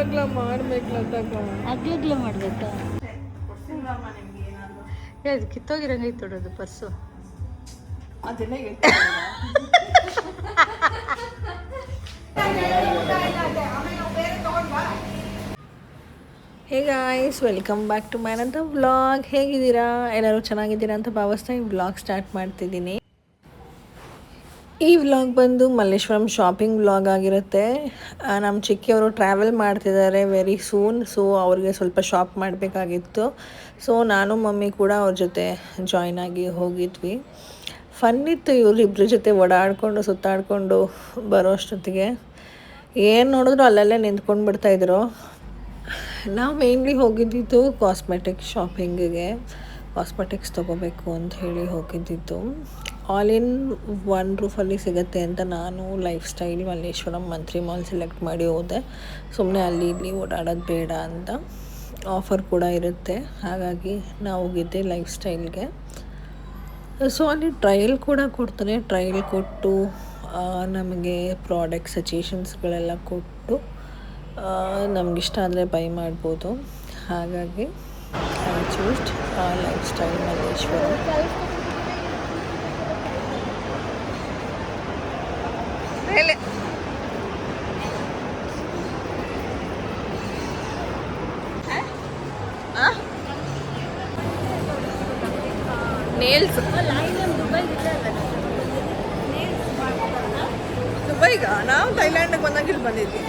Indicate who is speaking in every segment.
Speaker 1: ಅಗ್ಲ ಮಾಡ್ಬೇಕಲ್ಲ ತಗ
Speaker 2: ಅಗ್ಲಗ್ಲ ಮಾಡ್ಬೇಕಾ ಅದು ಕಿತ್ತೋಗಿರಂಗೆ ತೊಡೋದು ಪರ್ಸು
Speaker 1: ಅದೆಲ್ಲ hey guys, welcome back to my ಅಂತ ವ್ಲಾಗ್. ಹೇಗಿದ್ದೀರಾ? ಎಲ್ಲರೂ ಚೆನ್ನಾಗಿದ್ದೀರಾ ಅಂತ ಭಾವಿಸ್ತಾ ಈ ವ್ಲಾಗ್ ಸ್ಟಾರ್ಟ್ ಮಾಡ್ತಿದ್ದೀನಿ. ಈ ವ್ಲಾಗ್ ಬಂದು ಮಲ್ಲೇಶ್ವರಂ ಶಾಪಿಂಗ್ ವ್ಲಾಗ್ ಆಗಿರುತ್ತೆ. ನಮ್ಮ ಚಿಕ್ಕಿಯವರು ಟ್ರಾವೆಲ್ ಮಾಡ್ತಿದ್ದಾರೆ ವೆರಿ ಸೂನ್. ಸೊ ಅವ್ರಿಗೆ ಸ್ವಲ್ಪ ಶಾಪ್ ಮಾಡಬೇಕಾಗಿತ್ತು. ಸೊ ನಾನು ಮಮ್ಮಿ ಕೂಡ ಅವ್ರ ಜೊತೆ ಜಾಯ್ನ್ ಆಗಿ ಹೋಗಿದ್ವಿ. ಫನ್ ಇತ್ತು ಇವರಿಬ್ಬರ ಜೊತೆ ಓಡಾಡಿಕೊಂಡು ಸುತ್ತಾಡಿಕೊಂಡು ಬರೋ ಅಷ್ಟೊತ್ತಿಗೆ. ಏನು ನೋಡಿದ್ರು ಅಲ್ಲಲ್ಲೇ ನಿಂತ್ಕೊಂಡು ಬಿಡ್ತಾಯಿದ್ರು. ನಾವು ಮೇನ್ಲಿ ಹೋಗಿದ್ದಿದ್ದು ಕಾಸ್ಮೆಟಿಕ್ಸ್ ಶಾಪಿಂಗಿಗೆ. ಕಾಸ್ಮೆಟಿಕ್ಸ್ ತೊಗೋಬೇಕು ಅಂತ ಹೇಳಿ ಹೋಗಿದ್ದಿದ್ದು. ಆಲ್ ಇನ್ ಒನ್ ರೂಫಲ್ಲಿ ಸಿಗುತ್ತೆ ಅಂತ ನಾನು ಲೈಫ್ ಸ್ಟೈಲ್ ಮಲ್ಲೇಶ್ವರಂ ಮಂತ್ರಿ ಮಾಲ್ ಸೆಲೆಕ್ಟ್ ಮಾಡಿ ಹೋದೆ. ಸುಮ್ಮನೆ ಅಲ್ಲಿ ಇಲ್ಲಿ ಓಡಾಡೋದು ಬೇಡ ಅಂತ. ಆಫರ್ ಕೂಡ ಇರುತ್ತೆ, ಹಾಗಾಗಿ ನಾವು ಹೋಗಿದ್ದೆ ಲೈಫ್ ಸ್ಟೈಲ್ಗೆ. ಸೊ ಅಲ್ಲಿ ಟ್ರಯಲ್ ಕೂಡ ಕೊಡ್ತಾರೆ. ಟ್ರಯಲ್ ಕೊಟ್ಟು ನಮಗೆ ಪ್ರಾಡಕ್ಟ್ ಸಜೆಷನ್ಸ್ಗಳೆಲ್ಲ ಕೊಟ್ಟು ನಮಗಿಷ್ಟ ಆದರೆ ಬೈ ಮಾಡ್ಬೋದು. ಹಾಗಾಗಿ I choosed lifestyle Malleshwaram. Nails ದುಬೈಗ ನಾವು ಥೈಲ್ಯಾಂಡಿಗೆ ಬಂದಾಗ ಇಲ್ಲಿ ಬಂದಿದ್ವಿ.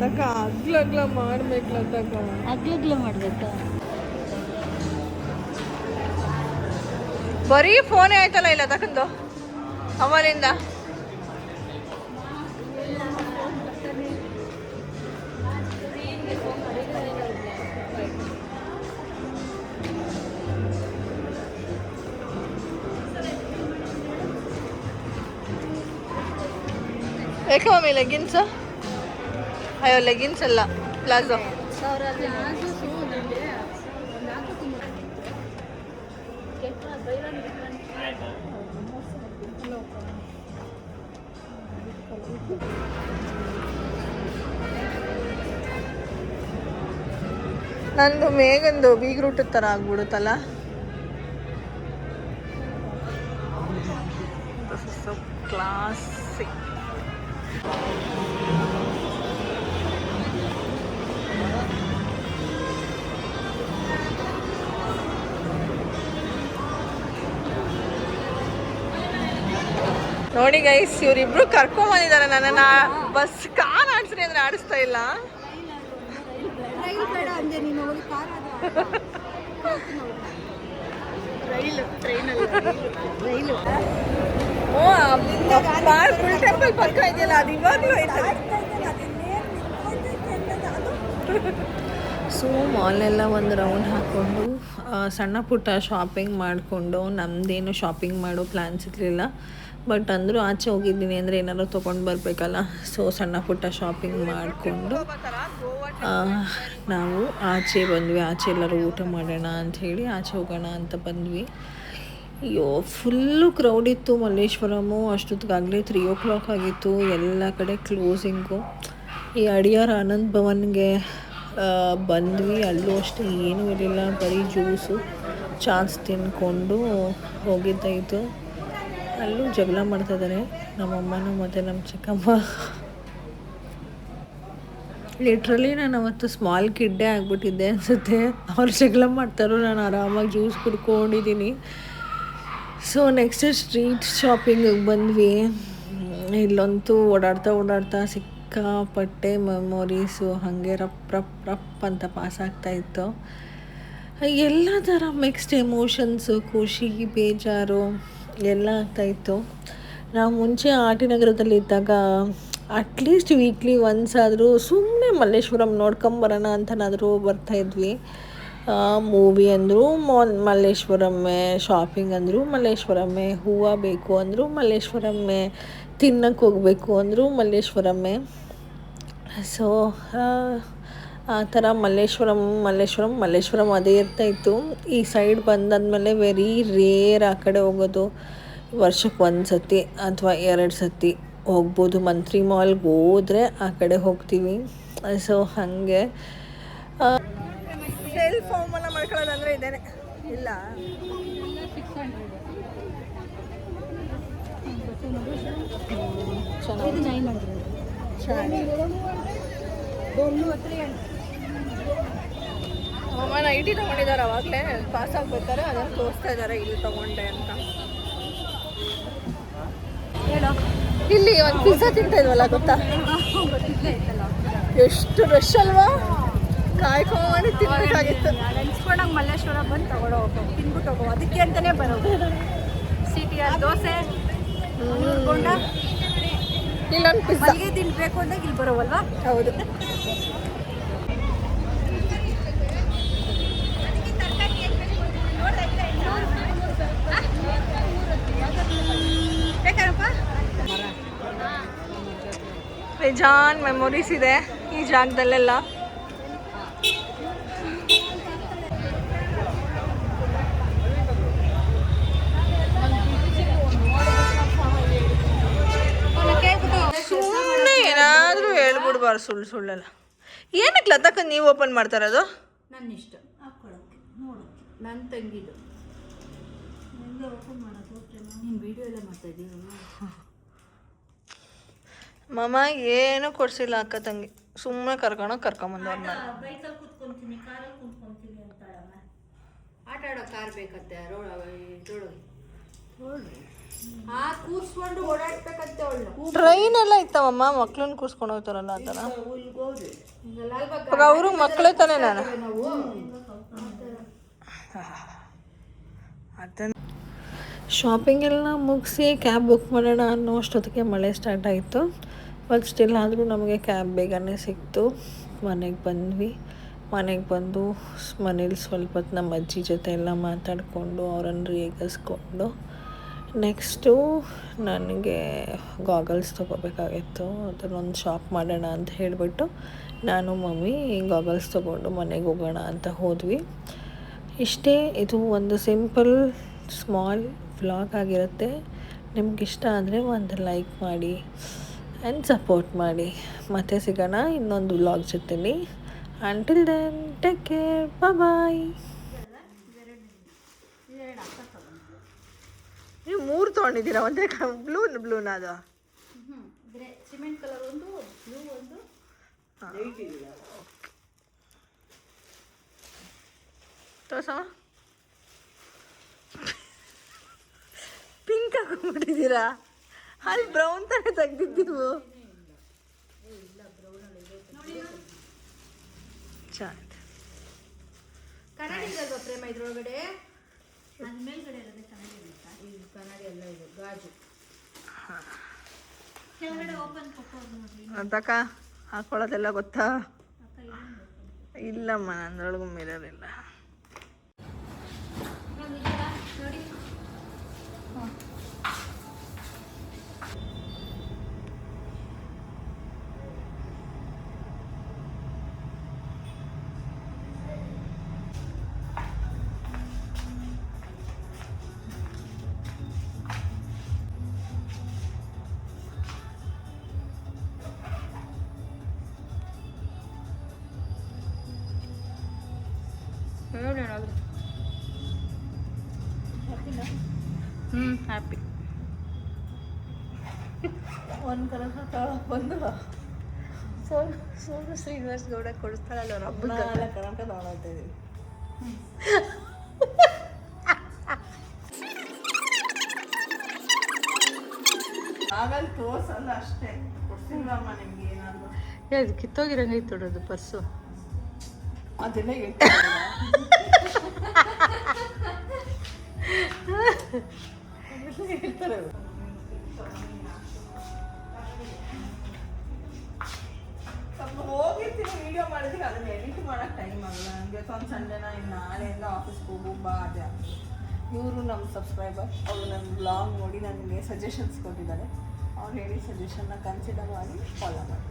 Speaker 1: ತಕ ಅಗ್ಲಗ್ಲ ಮಾಡ್ಬೇಕಲ್ಲ ತಕ
Speaker 2: ಅಗ್ಲಗ್ಲ ಮಾಡ್ಬೇಕಾ?
Speaker 1: ಬರೀ ಫೋನೇ ಆಯ್ತಲ್ಲ ಇಲ್ಲ ತಕಂದು ಅವಲಿಂದ. ಏಕೆ ಮಮ್ಮಿ ಲೆಗಿನ್ಸ್? ಅಯ್ಯೋ ಲೆಗಿನ್ಸ್ ಅಲ್ಲ, ಪ್ಲಾಜೋ. ನಂದು ಮೇಗಂದು ಬೀಗ್ರೂಟ್ ಥರ ಆಗ್ಬಿಡುತ್ತಲ್ಲ. ಕ್ಲಾಸಿಕ್. ನೋಡಿ ಗೈಸ್, ಇವರಿಬ್ರು ಕರ್ಕೊಂಬಂದಿದ್ದಾರೆ ನನ್ನನ್ನು. ಬಸ್ ಕಾರ್ ಆಡಿಸ್ರಿ ಅಂದರೆ ಆಡಿಸ್ತಾ ಇಲ್ಲ. ಫುಲ್ ಟೆಂಪಲ್ ಪಕ್ಕ ಇದೆಯಲ್ಲ, ಅದು ಇವಾಗಲೂ ಐತೆ. ಸೊ ಮಾಲ್ನೆಲ್ಲ ಒಂದು ರೌಂಡ್ ಹಾಕ್ಕೊಂಡು ಸಣ್ಣ ಪುಟ್ಟ ಶಾಪಿಂಗ್ ಮಾಡಿಕೊಂಡು, ನಮ್ಮದೇನು ಶಾಪಿಂಗ್ ಮಾಡೋ ಪ್ಲ್ಯಾನ್ಸ್ ಇರಲಿಲ್ಲ. ಬಟ್ ಅಂದರೂ ಆಚೆ ಹೋಗಿದ್ದೀನಿ ಅಂದರೆ ಏನಾದ್ರು ತೊಗೊಂಡು ಬರಬೇಕಲ್ಲ. ಸೊ ಸಣ್ಣ ಪುಟ್ಟ ಶಾಪಿಂಗ್ ಮಾಡಿಕೊಂಡು ನಾವು ಆಚೆ ಬಂದ್ವಿ. ಆಚೆ ಎಲ್ಲರೂ ಊಟ ಮಾಡೋಣ ಅಂಥೇಳಿ ಆಚೆ ಹೋಗೋಣ ಅಂತ ಬಂದ್ವಿ. ಅಯ್ಯೋ ಫುಲ್ಲು ಕ್ರೌಡ್ ಇತ್ತು ಮಲ್ಲೇಶ್ವರಮು. ಅಷ್ಟೊತ್ತಿಗಾಗಲೇ 3 o'clock ಆಗಿತ್ತು. ಎಲ್ಲ ಕಡೆ ಕ್ಲೋಸಿಂಗು. ಈ ಅಡಿಯಾರ್ ಆನಂದ್ ಭವನ್ಗೆ ಬಂದ್ವಿ. ಅಲ್ಲೂ ಅಷ್ಟೇ ಏನೂ ಇರಲಿಲ್ಲ, ಬರೀ ಜ್ಯೂಸು ಚಾನ್ಸ್ ತಿನ್ಕೊಂಡು ಹೋಗಿದ್ದಾಯಿತು. ಅಲ್ಲೂ ಜಗಳ ಮಾಡ್ತಾಯಿದ್ದಾರೆ ನಮ್ಮಮ್ಮನೂ ಮತ್ತು ನಮ್ಮ ಚಿಕ್ಕಮ್ಮ. ಲಿಟ್ರಲಿ ನಾನು ಅವತ್ತು ಸ್ಮಾಲ್ ಕಿಡ್ಡೇ ಆಗಿಬಿಟ್ಟಿದ್ದೆ ಅನಿಸುತ್ತೆ. ಅವ್ರು ಜಗಳ ಮಾಡ್ತಾರೋ ನಾನು ಆರಾಮಾಗಿ ಜ್ಯೂಸ್ ಕುಡ್ಕೊಂಡಿದ್ದೀನಿ. ಸೊ ನೆಕ್ಸ್ಟ್ ಸ್ಟ್ರೀಟ್ ಶಾಪಿಂಗಿಗೆ ಬಂದ್ವಿ. ಇಲ್ಲಂತೂ ಓಡಾಡ್ತಾ ಸಿಕ್ಕಾಪಟ್ಟೆ ಮೆಮೊರೀಸು ಹಾಗೆ ರಪ್ ರಪ್ ರಪ್ ಅಂತ ಪಾಸ್ ಆಗ್ತಾಯಿತ್ತು. ಎಲ್ಲ ಥರ ಮಿಕ್ಸ್ಡ್ ಎಮೋಷನ್ಸು, ಖುಷಿ, ಬೇಜಾರು ಎಲ್ಲ ಆಗ್ತಾಯಿತ್ತು. ನಾವು ಮುಂಚೆ ಆರ್ ಟಿ ನಗರದಲ್ಲಿದ್ದಾಗ ಅಟ್ಲೀಸ್ಟ್ ವೀಕ್ಲಿ ಒನ್ಸ್ ಆದರೂ ಸುಮ್ಮನೆ ಮಲ್ಲೇಶ್ವರಂ ನೋಡ್ಕೊಂಬರೋಣ ಅಂತನಾದರೂ ಬರ್ತಾಯಿದ್ವಿ. ಮೂವಿ ಅಂದರೂ ಮಲ್ಲೇಶ್ವರಮ್ಮೆ, ಶಾಪಿಂಗ್ ಅಂದರೂ ಮಲ್ಲೇಶ್ವರಮ್ಮೆ, ಹೂವು ಬೇಕು ಅಂದರೂ ಮಲ್ಲೇಶ್ವರಮ್ಮೆ, ತಿನ್ನಕ್ಕೆ ಹೋಗಬೇಕು ಅಂದರೂ ಮಲ್ಲೇಶ್ವರಮ್ಮೆ. ಸೊ ಆ ಥರ ಮಲ್ಲೇಶ್ವರಂ ಅದೇ ಇರ್ತಾಯಿತ್ತು. ಈ ಸೈಡ್ ಬಂದಾದ್ಮೇಲೆ ವೆರಿ ರೇರ್ ಆ ಕಡೆ ಹೋಗೋದು. ವರ್ಷಕ್ಕೆ ಒಂದು ಸತಿ ಅಥವಾ 2 ಸತಿ ಹೋಗ್ಬೋದು. ಮಂತ್ರಿ ಮಾಲ್ಗೆ ಹೋದರೆ ಆ ಕಡೆ ಹೋಗ್ತೀವಿ. ಸೊ ಹಾಗೆ ಸೆಲ್ಫ್ ಅವಮಾನ ಮಾಡ್ಕೊಳ್ಳೋದಂದರೆ ಇದೇನೆ. ಇಲ್ಲ ಅಮ್ಮ ನೈಟಿ ತೊಗೊಂಡಿದ್ದಾರೆ. ಅವಾಗಲೇ ಪಾಸ್ ಆಗ್ಬೇಕಾದ್ರೆ ಅದನ್ನು ತೋರಿಸ್ತಾ ಇದ್ದಾರೆ ಇಲ್ಲಿ ತೊಗೊಂಡೆ ಅಂತ. ಇಲ್ಲಿ ಒಂದು ಪಿಜ್ಜಾ ತಿಂತಾ ಇದ್ವಲ್ಲ, ಗೊತ್ತಾ? ಎಷ್ಟು ರಶ್ ಅಲ್ವಾ, ಕಾಯ್ಕೊಂಡು ತಿನ್ಬೇಕಾಗಿತ್ತು.
Speaker 2: ನೆನ್ಸ್ಕೊಂಡಂಗೆ ಮಲ್ಲೇಶ್ವರ ಬಂದು ತಗೊಳ್ಳೋ ತಿನ್ಬಿಟ್ಟು ಹೋಗೋ, ಅದಕ್ಕೆ ಅಂತಲೇ ಬರೋದು. ಸಿಟಿಯ ದೋಸೆ ಕೊಂಡ
Speaker 1: ಇಲ್ಲೊಂದು ಪಿಜ್ಜಾ
Speaker 2: ತಿನ್ಬೇಕು ಅಂದಾಗ ಇಲ್ಲಿ ಬರೋವಲ್ವಾ?
Speaker 1: ಹೌದು. ಬೇಜಾನ್ ಮೆಮೊರೀಸ್ ಇದೆ ಈ ಜಾಗದಲ್ಲೆಲ್ಲ. ಸುಮ್ಮನೆ ಏನಾದರೂ ಹೇಳ್ಬಿಡ್ಬಾರ್ದು ಸುಳ್ಳೆಲ್ಲ. ಏನಕ್ಕೆ ಲತಕ್ಕ ನೀವು ಓಪನ್ ಮಾಡ್ತಾ ಇರೋದು?
Speaker 2: ನನ್ನ ಇಷ್ಟ ಹಾಕ್ಕೊಳಕ್ಕೆ ನೋಡೋಕ್ಕೆ. ನನ್ನ ತಂಗಿದು ನಿಮಗೆ ಓಪನ್ ಮಾಡೋದು. ನೀನು ವೀಡಿಯೋ ಎಲ್ಲ ಮಾಡ್ತಾ ಇದ್ದೀವಿ.
Speaker 1: ಮಾಮ ಏನೂ ಕೊಡ್ಸಿಲ್ಲ ಅಕ್ಕ ತಂಗಿ, ಸುಮ್ಮನೆ ಕರ್ಕೊಂಬಂದವ್ರು. ನಾನು
Speaker 2: ಬೈಕಲ್ಲಿ ಕುತ್ಕೊಂತೀನಿ, ಕಾರಲ್ಲಿ ಕುತ್ಕೊಂತೀನಿ ಅಂತಾಳಮ್ಮ. ಆಟ ಆಡೋ ಕಾರ್ ಬೇಕಂತೆ ಇದ್ರೊಳಗೆ ಕೂರ್ಸ್ಕೊಂಡು ಓಡಾಡ್ಬೇಕಂತೆ ಅವಳು.
Speaker 1: ಟ್ರೈನ್ ಎಲ್ಲ ಇತ್ತವಮ್ಮ, ಮಕ್ಳನ್ನ ಕೂರ್ಸ್ಕೊಂಡು ಹೋಗ್ತಾರಲ್ಲ ಆ ಥರ. ಅವರು ಮಕ್ಕಳೇ ತಾನೇ. ನಾನು ಅದನ್ನು ಶಾಪಿಂಗ್ ಎಲ್ಲ ಮುಗಿಸಿ ಕ್ಯಾಬ್ ಬುಕ್ ಮಾಡೋಣ ಅನ್ನೋ ಅಷ್ಟೊತ್ತಿಗೆ ಮಳೆ ಸ್ಟಾರ್ಟ್ ಆಯಿತು. ಬಟ್ ಸ್ಟಿಲ್ ಆದರೂ ನಮಗೆ ಕ್ಯಾಬ್ ಬೇಗನೆ ಸಿಕ್ತು. ಮನೆಗೆ ಬಂದ್ವಿ. ಮನೆಗೆ ಬಂದು ಮನೇಲಿ ಸ್ವಲ್ಪ ಹೊತ್ತು ನಮ್ಮ ಅಜ್ಜಿ ಜೊತೆ ಎಲ್ಲ ಮಾತಾಡಿಕೊಂಡು ಅವರನ್ನು ರೇಗಿಸ್ಕೊಂಡು ನೆಕ್ಸ್ಟು ನನಗೆ ಗಾಗಲ್ಸ್ ತೊಗೋಬೇಕಾಗಿತ್ತು. ಅದನ್ನೊಂದು ಶಾಪ್ ಮಾಡೋಣ ಅಂತ ಹೇಳಿಬಿಟ್ಟು ನಾನು ಮಮ್ಮಿ ಗಾಗಲ್ಸ್ ತೊಗೊಂಡು ಮನೆಗೆ ಹೋಗೋಣ ಅಂತ ಹೋದ್ವಿ. ಇಷ್ಟೇ. ಇದು ಒಂದು ಸಿಂಪಲ್ ಸ್ಮಾಲ್ ವ್ಲಾಗ್ ಆಗಿರುತ್ತೆ. ನಿಮ್ಗಿಷ್ಟ ಆದರೆ ಒಂದು ಲೈಕ್ ಮಾಡಿ ಆ್ಯಂಡ್ ಸಪೋರ್ಟ್ ಮಾಡಿ. ಮತ್ತೆ ಸಿಗೋಣ ಇನ್ನೊಂದು ವ್ಲಾಗ್ ಜೊತೆಲಿ. ಅಂಟಿಲ್ ದೆನ್ ಟೇಕ್ ಕೇರ್, ಬಾಯ್. ನೀವು 3 ತೊಗೊಂಡಿದ್ದೀರಾ? ಒಂದೇ ಬ್ಲೂನ ಅದು
Speaker 2: ಸಿಮೆಂಟ್ ಕಲರ್ ಒಂದು, ಬ್ಲೂ ಒಂದು.
Speaker 1: ತೋರ್ಸಮ್ಮ. ಪಿಂಕ್ ಹಾಕೊಂಡ್ಬಿಟ್ಟಿದ್ದೀರಾ? ಅಲ್ಲಿ ಬ್ರೌನ್ ತಾನೇ ತೆಗ್ದಿದ್ದೀವು. ಚೆನ್ನಾಗಿದೆ.
Speaker 2: ಕನ್ನಡಿ ಅಲ್ವಾ ಪ್ರೇಮ ಇದ್ರೊಳಗಡೆ? ಅದು ಮೇಲ್ಗಡೆ ಇರೋದೇ ಕನ್ನಡಿ ಇರುತ್ತಾ? ಇಲ್ಲಿ ಕನ್ನಡಿ ಎಲ್ಲ ಇದೆ, ಗಾಜು. ಕೆಳಗಡೆ ಓಪನ್ ಕೊಟ್ಟೋದು ನೋಡಿ.
Speaker 1: ಅಂತಕ್ಕ ಹಾಕೊಳ್ಳೋದೆಲ್ಲ ಗೊತ್ತಾ? ಇಲ್ಲಮ್ಮ, ನನ್ನೊಳಗೂ ಮಿರರ್ ಇಲ್ಲ.
Speaker 2: ನೋಡಿ.
Speaker 1: ಹ್ಯಾಪಿ. ಒಂದು ಕಲಸ ತಗೊಳಕ್ಕೆ ಬಂದು
Speaker 2: ಸೋನು ಶ್ರೀನಿವಾಸ್ ಗೌಡ ಕೊಡಿಸ್ತಾಳಲ್ಲ ಅವ್ರ ಹಬ್ಬ
Speaker 1: ಎಲ್ಲ ಕರ್ನಾಟಕ ತಗೊಳ್ತಾ ಇದೀವಿ. ಆಗಲ್ಲಿ ತೋರ್ಸಲ್ಲ ಅಷ್ಟೇ, ಕೊಡ್ಸಿಲ್ವಮ್ಮ ನಿಮ್ಗೆ ಏನಾದ್ರು
Speaker 2: ಅದು ಕಿತ್ತೋಗಿರಂಗೈತೆ ತೊಡೋದು ಪರ್ಸು.
Speaker 1: ಅದೆಲ್ಲ ಹೇಳ್ತಾರೆ. ಸ್ವಲ್ಪ ಹೋಗಿರ್ತೀನಿ ವಿಡಿಯೋ ಮಾಡಿದ್ರೆ ಅದನ್ನ ಎಡಿಟ್ ಮಾಡಕ್ಕೆ ಟೈಮ್ ಆಗಲ್ಲ ನನಗೆ. ಒಂದು ಸಂಡೇನ ಇನ್ನು ನಾಳೆಯಿಂದ ಆಫೀಸ್ಗೆ ಹೋಗು ಬಾ ಅದೇ ಆಗ್ತದೆ. ಇವರು ನಮ್ಮ ಸಬ್ಸ್ಕ್ರೈಬರ್, ಅವರು ನನ್ನ ಬ್ಲಾಗ್ ನೋಡಿ ನನಗೆ ಸಜೆಷನ್ಸ್ ಕೊಟ್ಟಿದ್ದಾರೆ. ಅವ್ರು ಹೇಳಿ ಸಜೆಷನ್ನ ಕನ್ಸಿಡರ್ ಮಾಡಿ ಫಾಲೋ ಮಾಡಿ.